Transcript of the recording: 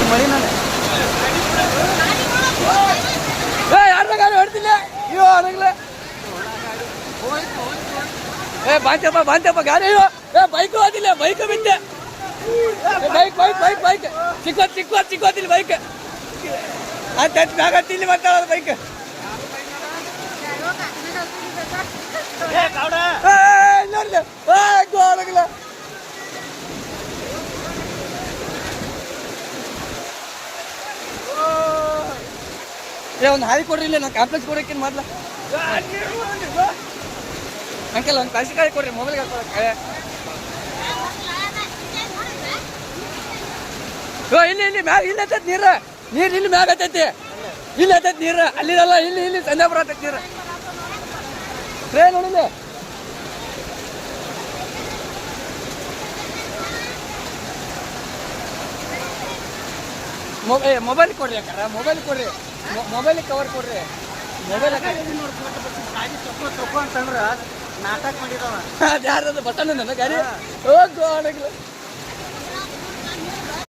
ಮಳಿ ನಾನು ಯಾರ ಗಾಡಿ ಹೊಡ್ತಿಲ್ಲ ಅಯ್ಯೋ ಅನಗ್ಲ ಬಾಂತಪ್ಪ ಗಾಡಿ ಅಯ್ಯೋ ಬೈಕ್ ಹೋದಿಲ್ಲ ಬೈಕ್ ಬಿದ್ದೆ ಬೈಕ್ ಚಿಕ್ಕೋತಿಲ್ಲ ಬೈಕ್ ಅಂತ ಮ್ಯಾಗತ್ತಿಲ್ಲಿ ಮಾತಾಡೋದು ಬೈಕ್ ನೋಡ್ಲಿ ಗೋಳಗಲ ಒಂದು ಹಾದಿ ಕೊಡ್ರಿ ಇಲ್ಲ ನಾನು ಕಾಂಪ್ಲೆಕ್ಸ್ ಕೊಡೋಕ್ಕೇನು ಮೊದ್ಲ ಅಂಕಲ್ ಒಂದು ಕಳ್ಸಿ ಕಾಯಿ ಕೊಡ್ರಿ ಮೊಬೈಲ್ಗೆ ಹಾಕೋದಕ್ಕೆ ಇಲ್ಲಿ ಮ್ಯಾಗ ಇಲ್ಲಿ ಹತ್ತೈತಿ ನೀರು ಇಲ್ಲಿ ಮ್ಯಾಗ ಹತ್ತೈತಿ ಇಲ್ಲಿ ಹತ್ತೈತಿ ನೀರು ಅಲ್ಲಿರಲ್ಲ ಇಲ್ಲಿ ಸಂಜಾಪುರ ಹತ್ತೈತಿ ನೀರು ಟ್ರೈನ್ ನೋಡಿಲ್ಲ ಮೊಬೈಲ್ ಕೊಡ್ರಿ ಅಕ್ಕಾರ ಮೊಬೈಲ್ ಕೊಡ್ರಿ ಮೊಬೈಲ್ ಕವರ್ ಕೊಡ್ರಿ ಮೊಬೈಲ್ ಅಂತಂದ್ರ ನಾಟಕ ಮಾಡಿದವ ಯಾರದು ಬಟನ್ ನನ್ನ ಗಾಡಿ ಹೋಗು